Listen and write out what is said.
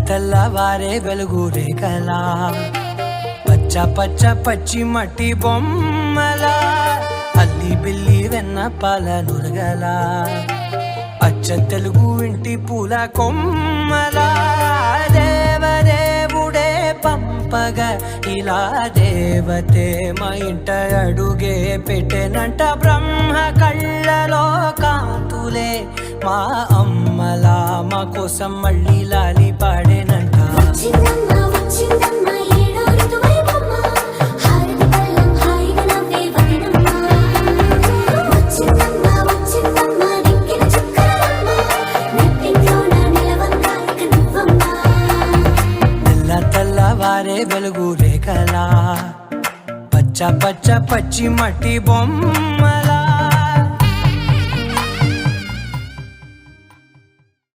తెల్లవారే వెలుగు రేఖలా పచ్చ పచ్చ పచ్చి మట్టి బొమ్మలా అల్లి బిల్లి వెన్న పాల నురగలా అచ్చ తెలుగు ఇంటి పూల కొమ్మలా దేవదేవుడే పంపగా ఇలా దేవతే మా ఇంట అడుగే పెట్టెనంట బ్రహ్మ కళ్ళలో కాంతులే మా అమ్మలా మా కోసం మళ్ళీ లాలి పాడేనంట తెల్లవారే వెలుగు రేఖలా పచ్చ పచ్చ పచ్చి మట్టి బొమ్మలా